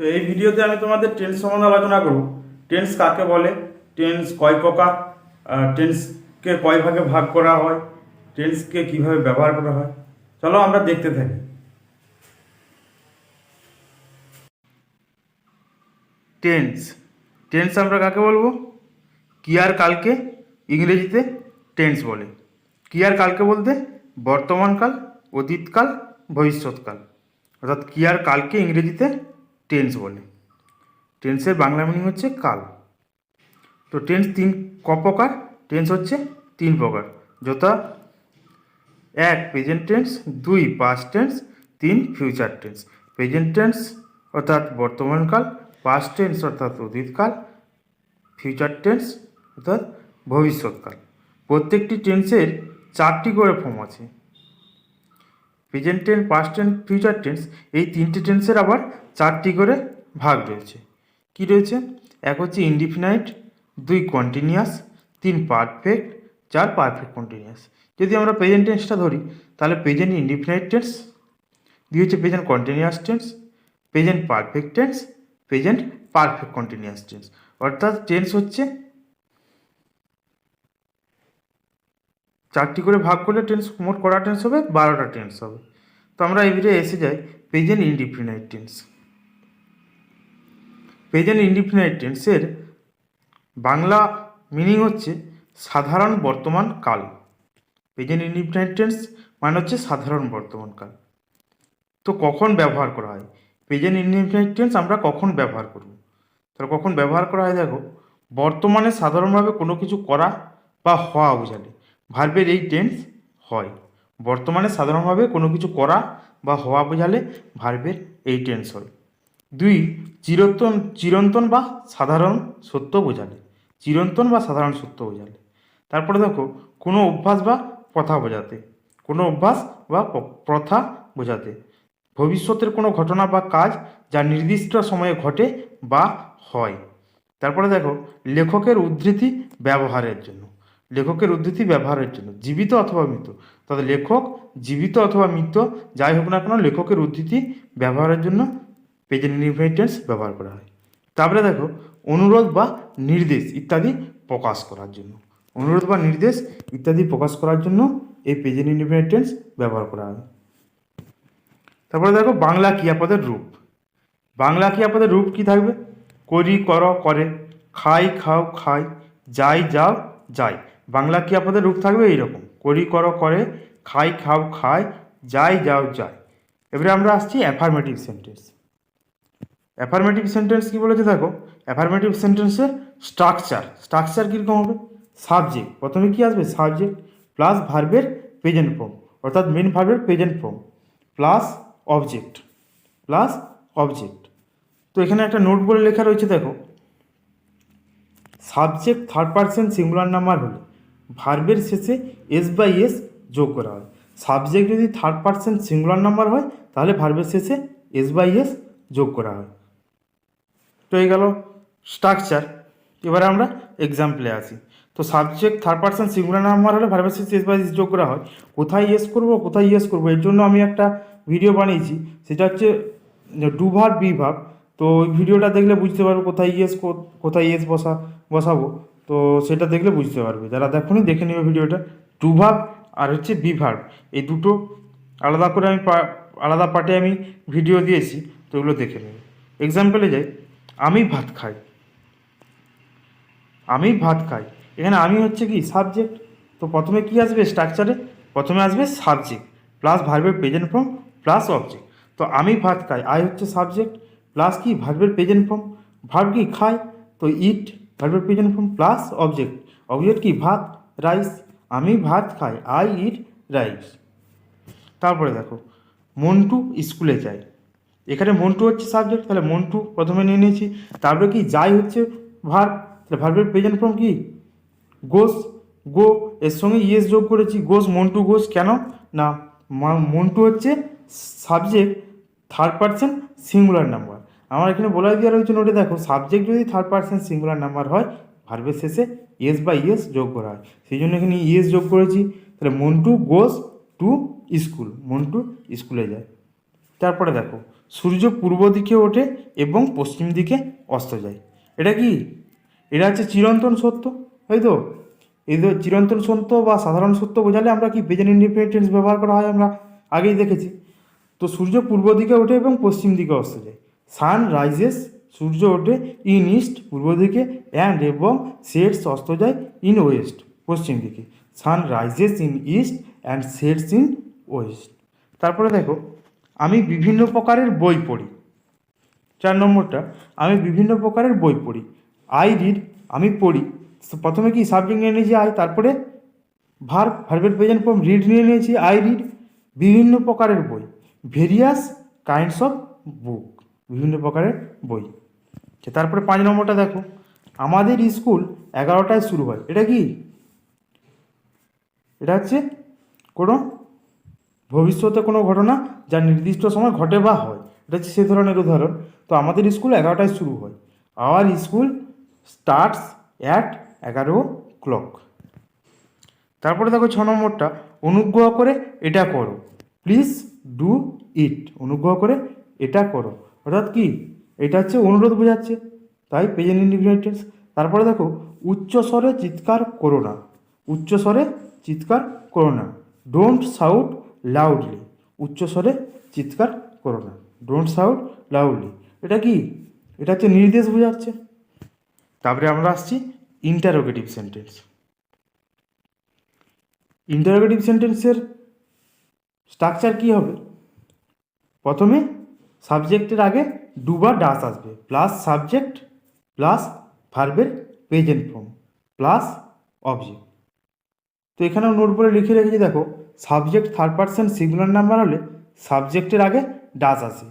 তো এই ভিডিওতে আমি তোমাদের টেন্স সম্বন্ধে আলোচনা করব। টেন্স কাকে বলে, টেন্স কয় প্রকার, টেন্সকে কয় ভাগে ভাগ করা হয়, টেন্সকে কিভাবে ব্যবহার করা হয়। চলো আমরা দেখতে থাকি। টেন্স টেন্স আমরা কাকে বলবো? ক্রিয়ার কালকে ইংরেজিতে টেন্স বলে। ক্রিয়ার কালকে বলতে বর্তমানকাল, অতীতকাল, ভবিষ্যৎকাল, অর্থাৎ ক্রিয়ার কালকে ইংরেজিতে টেন্স বলে। টেন্সের বাংলা মিনিং হচ্ছে কাল। তো টেন্স প্রকার? টেন্স হচ্ছে তিন প্রকার, যথা 1 present tense, 2 past tense, 3 future tense. Present tense অর্থাৎ বর্তমানকাল, পাস্ট টেন্স অর্থাৎ অতীতকাল, ফিউচার টেন্স অর্থাৎ ভবিষ্যৎকাল। প্রত্যেকটি টেন্সের 4টি করে ফর্ম আছে। Present tense, past tense, future tense, এই তিনটি টেন্সের আবার 4টি করে ভাগ রয়েছে। কি রয়েছে? 1 হচ্ছে indefinite, 2 continuous, 3 perfect, 4 perfect continuous. যদি আমরা প্রেজেন্ট টেন্সটা ধরি তাহলে প্রেজেন্ট ইনডিফিনাইট টেন্স, 2 হচ্ছে present continuous tense, present perfect tense, present perfect continuous tense. অর্থাৎ টেন্স হচ্ছে 4টি করে ভাগ করলে টেন্স মোট কটা টেন্স হবে? 12টা টেন্স হবে। তো আমরা এই ভিডিও এসে যাই present indefinite tense. Present indefinite টেন্সের বাংলা মিনিং হচ্ছে সাধারণ বর্তমান কাল। প্রেজেন্ট ইনডিফিনাইট টেন্স মানে হচ্ছে সাধারণ বর্তমান কাল। তো কখন ব্যবহার করা হয় প্রেজেন্ট ইনডিফিনাইট টেন্স? আমরা কখন ব্যবহার করব? তাহলে কখন ব্যবহার করা হয়? দেখো, বর্তমানে সাধারণভাবে কোনো কিছু করা বা হওয়া বোঝালে ভার্বের এই টেন্স হয়। বর্তমানে সাধারণভাবে কোনো কিছু করা বা হওয়া বোঝালে ভার্বের এই টেন্স হয়। 2 চিরন্তন বা সাধারণ সত্য বোঝালে, চিরন্তন বা সাধারণ সত্য বোঝালে। তারপরে দেখো, কোনো অভ্যাস বা প্রথা বোঝাতে, কোনো অভ্যাস বা প্রথা বোঝাতে। ভবিষ্যতের কোনো ঘটনা বা কাজ যা নির্দিষ্ট সময়ে ঘটে বা হয়। তারপরে দেখো, লেখকের উদ্ধৃতি ব্যবহারের জন্য, লেখকের উদ্ধৃতি ব্যবহারের জন্য, জীবিত অথবা মৃত। তবে লেখক জীবিত অথবা মৃত যাই হোক না কেন, লেখকের উদ্ধৃতি ব্যবহারের জন্য প্রেজেন্ট ইনডিফিনাইট টেন্স ব্যবহার করা হয়। তারপরে দেখো, অনুরোধ বা নির্দেশ ইত্যাদি প্রকাশ করার জন্য, অনুরোধ বা নির্দেশ ইত্যাদি প্রকাশ করার জন্য এই প্রেজেন্ট ইনডিফিনাইট টেন্স ব্যবহার করা হয়। তারপরে দেখো, বাংলা ক্রিয়াপদের রূপ। বাংলা ক্রিয়াপদের রূপ কি থাকবে? করি, কর, করে, খাই, খাও, খাই, যাই, যাও, যাই। বাংলা ক্রিয়াপদের রূপ থাকবে এইরকম: করি, কর, করে, খাই, খাও, খায়, যাই, যাও, যায়। এবারে আমরা আসছি অ্যাফার্মেটিভ সেন্টেন্স। অ্যাফার্মেটিভ সেন্টেন্স কী বলেছে দেখো, অ্যাফার্মেটিভ সেন্টেন্সের স্ট্রাকচার কীরকম হবে? সাবজেক্ট, প্রথমে কি আসবে? সাবজেক্ট প্লাস ভার্বের প্রেজেন্ট ফর্ম, অর্থাৎ মেন ভার্বের present form, plus object, plus object. তো এখানে একটা নোট বলে লেখা রয়েছে, দেখো, subject third person singular number হলে ভার্বের শেষে এস বাই এস যোগ করা হয়। সাবজেক্ট যদি থার্ড পারসন সিঙ্গুলার নাম্বার হয় তাহলে ভার্বের শেষে এস বাই এস যোগ করা হয়। তো এই গেল স্ট্রাকচার। এবারে আমরা এক্সাম্পলে আসি। তো subject third person singular number হলে ভার্বের শেষে এস বাই এস যোগ করা হয়। কোথায় ইয়েস করব, কোথায় ইয়েস করব, এর জন্য আমি একটা ভিডিও বানিয়েছি, সেটা হচ্ছে ডু ভার্ব বি ভার্ব। তো ওই ভিডিওটা দেখলে বুঝতে পারবে কোথায় ইয়েস, কোথায় ইয়েস বসাবো। তো সেটা দেখলে বুঝতে পারবে, যারা দেখোনি দেখে নেবে ভিডিওটা। ডু ভার্ব আর হচ্ছে বি ভার্ব, এই দুটো আলাদা করে আমি আলাদা পার্টে আমি ভিডিও দিয়েছি, তো ওগুলো দেখে নেবে। এক্সাম্পলে যাই, আমি ভাত খাই। আমি ভাত খাই, এখানে আমি হচ্ছে কি? সাবজেক্ট। তো প্রথমে কি আসবে স্ট্রাকচারে? প্রথমে আসবে সাবজেক্ট প্লাস ভার্বের প্রেজেন্ট ফর্ম প্লাস অবজেক্ট। তো আমি ভাত খাই, আই হচ্ছে সাবজেক্ট প্লাস কি? ভার্বের প্রেজেন্ট ফর্ম, ভার্ব কি? খাই, তো ইট, ভার্বের present form plus object, object কি? ভাত, রাইস। আমি ভাত খাই, আই ইট রাইস। তারপরে দেখো, মন্টু স্কুলে যায়। এখানে মন্টু হচ্ছে সাবজেক্ট, তাহলে মন্টু প্রথমে নিয়ে নিয়েছি। তারপরে কি? যাই হচ্ছে ভার্ব, তাহলে ভার্বের প্রেজেন্ট ফর্ম কি? গোস, গো, এর সঙ্গে ইয়েস যোগ করেছি, গোস, মন্টু গোস। কেন না মন্টু হচ্ছে subject third person singular number. আমার এখানে বলে দেওয়া রয়েছে নোটে, দেখো, সাবজেক্ট যদি থার্ড পারসন সিঙ্গুলার নাম্বার হয় ভার্বের শেষে ইয়েস বা ইয়েস যোগ করা হয়, সেই জন্য এখানে ইয়েস যোগ করেছি। তাহলে Montu goes to school, Montu স্কুলে যায়। তারপরে দেখো, সূর্য পূর্ব দিকে ওঠে এবং পশ্চিম দিকে অস্ত যায়। এটা কি? এটা হচ্ছে চিরন্তন সত্য, তাই তো? এই তো চিরন্তন সত্য বা সাধারণ সত্য বোঝালে আমরা কি প্রেজেন্ট ইনডিফিনিট টেন্স ব্যবহার করা হয়, আমরা আগেই দেখেছি। তো সূর্য পূর্ব দিকে ওঠে এবং পশ্চিম দিকে অস্ত যায়। সান রাইজেস, সূর্য ওঠে, ইন ইস্ট পূর্ব দিকে, অ্যান্ড এবং সেটস অস্ত যায় ইন ওয়েস্ট পশ্চিম দিকে। Sun rises in east and sets in West. তারপরে দেখো, আমি বিভিন্ন প্রকারের বই পড়ি। 4 নম্বরটা, আমি বিভিন্ন প্রকারের বই পড়ি। আই রিড, আমি পড়ি। প্রথমে কি সাবজেক্ট নিয়ে নিয়েছি আই, তারপরে ভার্বের প্রেজেন্ট ফর্ম রিড নিয়ে নিয়েছি, আই রিড। বিভিন্ন প্রকারের বই, ভেরিয়াস কাইন্ডস অফ বুক, বিভিন্ন প্রকারের বই। আচ্ছা, তারপরে 5 নম্বরটা দেখো, আমাদের স্কুল 11টায় শুরু হয়। এটা কি? এটা হচ্ছে কোনো ভবিষ্যতে কোনো ঘটনা যা নির্দিষ্ট সময় ঘটে বা হয়, এটা হচ্ছে সে ধরনের উদাহরণ। তো আমাদের স্কুল 11টায় শুরু হয়। Our school starts at 11 o'clock। তারপরে দেখো 6 নম্বরটা, অনুগ্রহ করে এটা করো। প্লিজ ডু ইট, অনুগ্রহ করে এটা করো। অর্থাৎ কি? এটা হচ্ছে অনুরোধ বোঝাচ্ছে, তাই প্রেজেন্ট ইনডিফিনিট টেন্স। তারপরে দেখো, উচ্চ স্বরে চিৎকার করো না, উচ্চ স্বরে চিৎকার করো না। ডোন্ট শাউট লাউডলি, উচ্চ স্বরে চিৎকার করো না, ডোন্ট শাউট লাউডলি। এটা কি? এটা হচ্ছে নির্দেশ বোঝাচ্ছে। তারপরে আমরা আসছি ইন্টারোগেটিভ সেন্টেন্স। ইন্টারোগেটিভ সেন্টেন্সের স্ট্রাকচার কী হবে? প্রথমে সাবজেক্টের আগে ডু বা ডাস আসবে, প্লাস সাবজেক্ট প্লাস ভার্বের প্রেজেন্ট ফর্ম প্লাস অবজেক্ট। তো এখানেও নোট করে লিখে রেখেছি, দেখো subject third person singular number হলে সাবজেক্টের আগে ডাস আসে।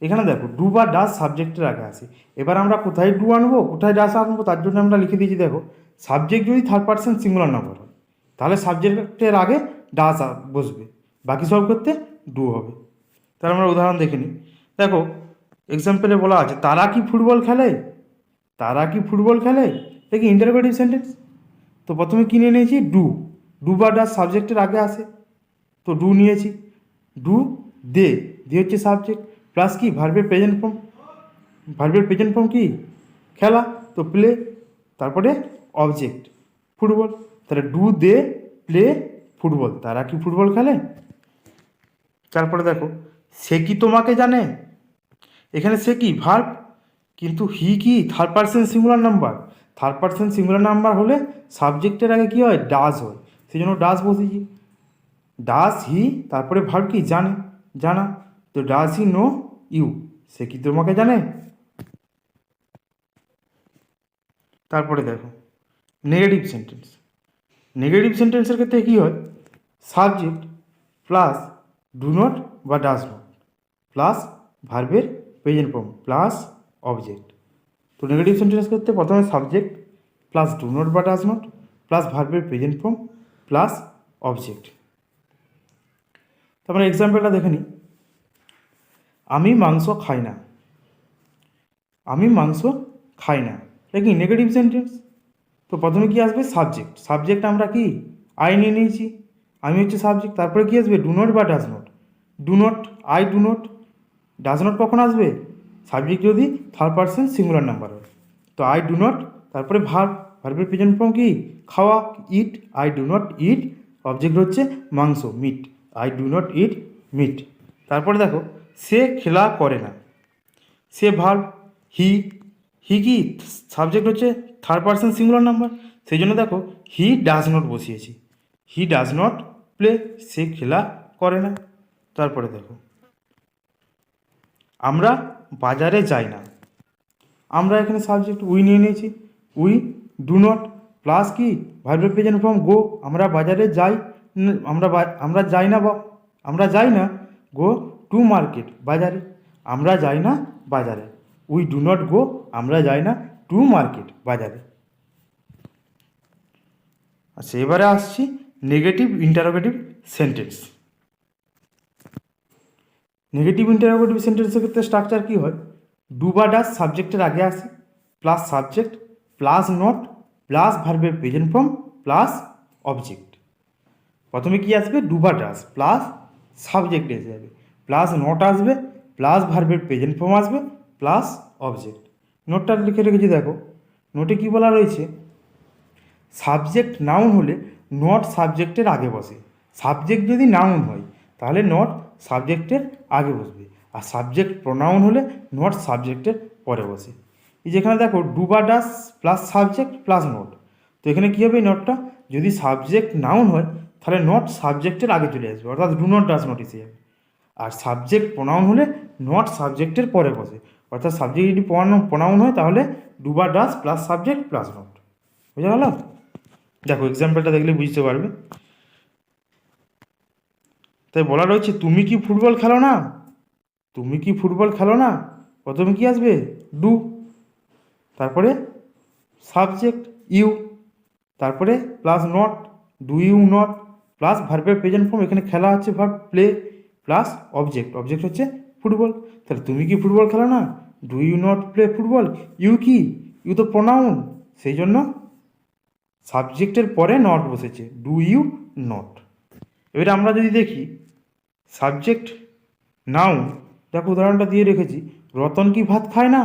এখানে দেখো ডু বা ডাস সাবজেক্টের আগে আসে। এবার আমরা কোথায় ডু আনবো, কোথায় ডাস আনবো, তার জন্য আমরা লিখে দিয়েছি, দেখো সাবজেক্ট যদি থার্ড পারসন সিঙ্গুলার নাম্বার হয় তাহলে সাবজেক্টের আগে ডাস বসবে, বাকি সব ক্ষেত্রে ডু হবে। তাহলে আমরা উদাহরণ দেখে নিই। দেখো এক্সাম্পলে বলা আছে, তারা কি ফুটবল খেলে? তারা কি ফুটবল খেলে? এটা কি ইন্টারোগেটিভ সেন্টেন্স? তো প্রথমে কী নিয়ে নিয়েছি? ডু। ডু বা ডাস সাবজেক্টের আগে আসে, তো ডু নিয়েছি। ডু দে, দে হচ্ছে সাবজেক্ট, প্লাস কি ভার্বের প্রেজেন্ট ফর্ম, ভার্বের প্রেজেন্ট ফর্ম কি? খেলা, তো প্লে, তারপরে অবজেক্ট ফুটবল। তাহলে ডু দে প্লে ফুটবল, তারা কি ফুটবল খেলে? তারপরে দেখো, সে কি তোমাকে জানে? এখানে সে কি ভার্ব, কিন্তু হি কি third person singular number. Third person singular number হলে সাবজেক্টের আগে কী হয়? ডাজ হয়, সেই জন্য ডাজ বসেছি। ডাজ হি, তারপরে ভার্ব কি? জানে, জানা। তো ডাজ হি নো ইউ, সে কি তোমাকে জানে? তারপরে দেখো নেগেটিভ সেন্টেন্স। নেগেটিভ সেন্টেন্সের ক্ষেত্রে কী হয়? সাবজেক্ট প্লাস ডু নট বা ডাজ নট প্লাস ভার্বের প্রেজেন্ট ফর্ম প্লাস অবজেক্ট। তো নেগেটিভ সেন্টেন্স ক্ষেত্রে প্রথমে সাবজেক্ট প্লাস ডু নট বা ডাজ নট প্লাস ভার্বের প্রেজেন্ট ফর্ম প্লাস অবজেক্ট। তারপরে এক্সাম্পলটা দেখে নিই। আমি মাংস খাই না, আমি মাংস খাই না, এটা কি নেগেটিভ সেন্টেন্স? তো প্রথমে কি আসবে? সাবজেক্ট, সাবজেক্ট আমরা কি আই নিয়ে নিয়েছি, আমি হচ্ছে সাবজেক্ট। তারপরে কি আসবে? ডু নট বা does not. Do not, I do not. Does not কখন আসবে? সাবজেক্ট যদি থার্ড পারসন সিঙ্গুলার নাম্বার হয়। তো আই ডু নট, তারপরে ভার্ব, ভার্বের প্রেজেন্ট ফর্ম কি? খাওয়া, eat, I do not eat. Object হচ্ছে মাংস, meat, I do not eat meat. তারপরে দেখো, সে খেলা করে না, সে ভার্ব, হি, হি কি সাবজেক্ট হচ্ছে থার্ড পারসন সিঙ্গুলার নাম্বার, সেই জন্য দেখো হি ডাজ নট বসিয়েছি। হি ডাজ নট প্লে, সে খেলা করে না। তারপরে দেখো, আমরা বাজারে যাই না, আমরা এখানে সাবজেক্ট উই নিয়ে নিয়েছি। উই ডু নট প্লাস কি ভার্বের প্রেজেন্ট ফর্ম গো, আমরা বাজারে যাই, আমরা যাই না বা আমরা যাই না গো টু মার্কেট, বাজারে, আমরা যাই না বাজারে। উই ডু নট গো, আমরা যাই না টু মার্কেট, বাজারে। আচ্ছা, এবারে আসছি negative interrogative sentence. Negative interrogative সেন্টেন্সের ক্ষেত্রে স্ট্রাকচার কী হয়? ডু বা ডাস সাবজেক্টের আগে আসে, plus subject plus not plus ভার্বের প্রেজেন্ট ফর্ম প্লাস অবজেক্ট। প্রথমে কি আসবে? ডু বা ডাস প্লাস সাবজেক্ট এসে যাবে, প্লাস নট আসবে, প্লাস ভার্বের প্রেজেন্ট ফর্ম আসবে প্লাস অবজেক্ট। নোটটা লিখে রেখেছি দেখো, নোটে কী বলা রয়েছে, সাবজেক্ট নাউন হলে নট সাবজেক্টের আগে বসে। সাবজেক্ট যদি নাউন হয় তাহলে নট সাবজেক্টের আগে বসবে, আর সাবজেক্ট প্রোনাউন হলে নট সাবজেক্টের পরে বসে। এই যেখানে দেখো ডু বা ডাস প্লাস সাবজেক্ট প্লাস নট, তো এখানে কী হবে, নটটা যদি সাবজেক্ট নাউন হয় তাহলে নট সাবজেক্টের আগে চলে আসবে, অর্থাৎ ডু নট ডাস নট এসে যাবে। আর সাবজেক্ট প্রোনাউন হলে নট সাবজেক্টের পরে বসে, অর্থাৎ সাবজেক্ট যদি প্রোনাউন হয় তাহলে ডু বা ডাস প্লাস সাবজেক্ট প্লাস নট। বুঝা গেল? দেখো এক্সাম্পলটা দেখলে বুঝতে পারবে। তাই বলা রয়েছে তুমি কি ফুটবল খেলো না, তুমি কি ফুটবল খেলো না, প্রথমে কি আসবে, ডু, তারপরে সাবজেক্ট ইউ, তারপরে plus not, do you not, plus ভার্বের প্রেজেন্ট ফর্ম, এখানে খেলা হচ্ছে verb play, plus object, object হচ্ছে ফুটবল। তাহলে তুমি কি ফুটবল খেলো না, do you not play football, you কি, ইউ তো প্রোনাউন, সেই জন্য সাবজেক্টের পরে নট বসেছে, ডু ইউ নট। এবারে আমরা যদি দেখি সাবজেক্ট নাউন, দেখো উদাহরণটা দিয়ে রেখেছি, রতন কি ভাত খায় না,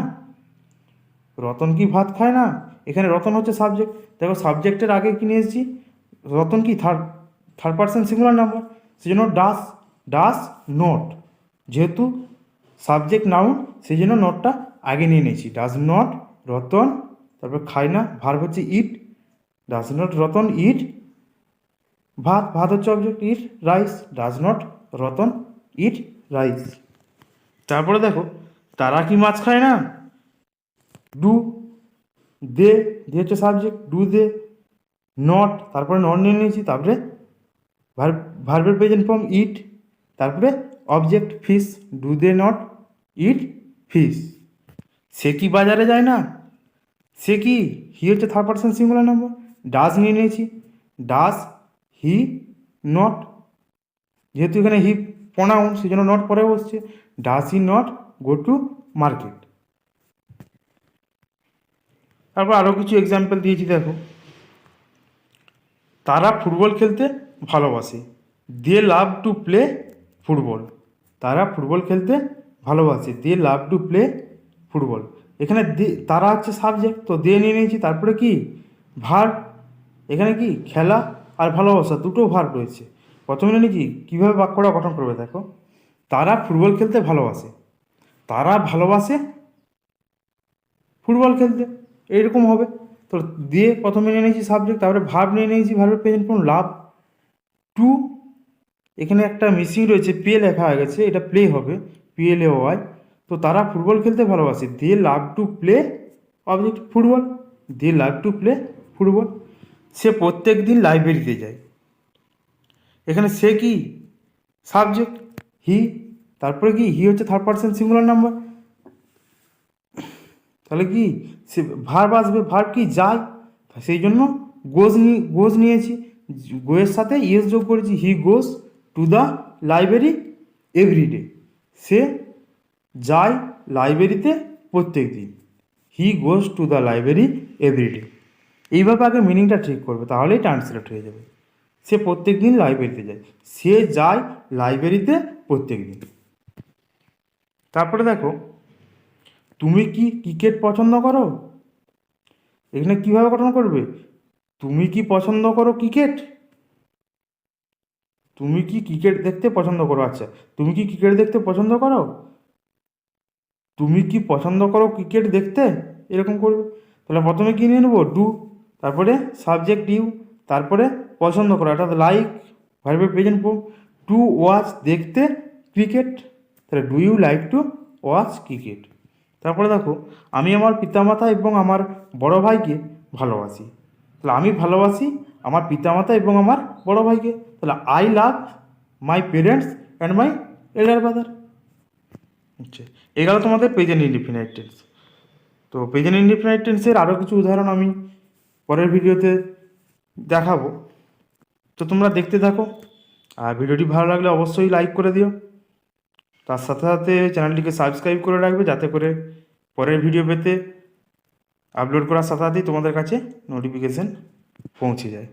রতন কি ভাত খায় না, এখানে রতন হচ্ছে সাবজেক্ট। দেখো সাবজেক্টের আগে কি নিয়ে এসেছি, রতন কি থার্ড পার্সন সিঙ্গুলার নাম্বার, সেই জন্য ডাস, ডাস নট, যেহেতু সাবজেক্ট নাউন সেই জন্য নটটা আগে নিয়ে নিয়েছি, ডাস নট রতন, তারপর খায় না, ভার্ব হচ্ছে ইট, ডাস নট রতন ইট ভাত, ভাত হচ্ছে object, eat rice, does not Ratan eat rice. তারপরে দেখো তারা কি মাছ খায় না, ডু, দে, দে হচ্ছে সাবজেক্ট, ডু দে নট, তারপরে নট নিয়ে নিয়েছি, তারপরে ভার্বের প্রেজেন্ট ফর্ম ইট, তারপরে object fish, do they not eat fish. সে কি বাজারে যায় না, সে কি, হি হচ্ছে third person singular number, does নিয়ে নিয়েছি, ডাস হি নট, যেহেতু এখানে হি প্রোনাউন সেই জন্য নট পরে বসছে, does he not go to market. তারপর আরও কিছু এক্সাম্পল দিয়েছি দেখো, তারা ফুটবল খেলতে ভালোবাসে, they love to play football, তারা ফুটবল খেলতে ভালোবাসে, they love to play football. এখানে দে, তারা হচ্ছে সাবজেক্ট, তো দে নিয়ে নিয়েছি, তারপরে কি ভার্ব, এখানে কি খেলা আর ভালোবাসা দুটো ভার্ব রয়েছে। প্রথমে নিয়েছি কীভাবে বাক্যটা গঠন করবে দেখো, তারা ফুটবল খেলতে ভালোবাসে, তারা ভালোবাসে ফুটবল খেলতে, এইরকম হবে। তো দিয়ে প্রথমে নিয়ে নিয়েছি সাবজেক্ট, তারপরে ভার্ব নিয়ে নিয়েছি, ভার্বের প্রেজেন্ট ফর্ম লাভ টু, এখানে একটা মিসিং রয়েছে, পে লেখা হয়ে গেছে, এটা প্লে হবে, PLAY। তো তারা ফুটবল খেলতে ভালোবাসে, they love to play object football, they love to play football. সে প্রত্যেক দিন লাইব্রেরিতে যায়, এখানে সে কি সাবজেক্ট, হি, তারপরে কি হি হচ্ছে থার্ড পার্সন সিঙ্গুলার নাম্বার, তাহলে কি সে ভার্ব আসবে, ভার্ব কি যায়, সেই জন্য গোজ নিয়েছি, গোয়ের সাথে ইয়েস যোগ করেছি, he goes to the library everyday, সে যায় লাইব্রেরিতে প্রত্যেক দিন, he goes to the library everyday. এইভাবে আগে মিনিংটা ঠিক করবে, তাহলেই ট্রান্সলেট হয়ে যাবে। সে প্রত্যেক দিন লাইব্রেরিতে যায়, সে যায় লাইব্রেরিতে প্রত্যেক দিন। তারপরে দেখো তুমি কি ক্রিকেট পছন্দ করো, এখানে কীভাবে গঠন করবে, তুমি কি পছন্দ করো ক্রিকেট, তুমি কি ক্রিকেট দেখতে পছন্দ করো, আচ্ছা তুমি কি ক্রিকেট দেখতে পছন্দ করো, তুমি কি পছন্দ করো ক্রিকেট দেখতে, এরকম করবে। তাহলে প্রথমে কী নিয়ে নেবো, ডু, তারপরে সাবজেক্ট ইউ, তারপরে পছন্দ করো অর্থাৎ লাইক, ভার্বের প্রেজেন্ট ফর্ম, টু ওয়াচ দেখতে ক্রিকেট, তাহলে do you like to watch cricket. তারপরে দেখো আমি আমার পিতামাতা এবং আমার বড় ভাইকে ভালোবাসি, তাহলে আমি ভালোবাসি আমার পিতামাতা এবং আমার বড় ভাইকে, তাহলে I love my parents and my elder brother. আচ্ছা, এগুলো তোমাদের প্রেজেন্ট ইনডিফিনাইট টেন্স। তো প্রেজেন্ট ইনডিফিনাইট টেন্সের আরও কিছু উদাহরণ আমি পরের ভিডিওতে দেখাবো, তো তোমরা দেখতে থাকো। আর ভিডিওটি ভালো লাগলে অবশ্যই লাইক করে দিও, তার সাথে সাথে চ্যানেলটিকে সাবস্ক্রাইব করে রাখবে, যাতে করে পরের ভিডিও পেতে আপলোড করার সাথে সাথেই তোমাদের কাছে নোটিফিকেশান পৌঁছে যায়।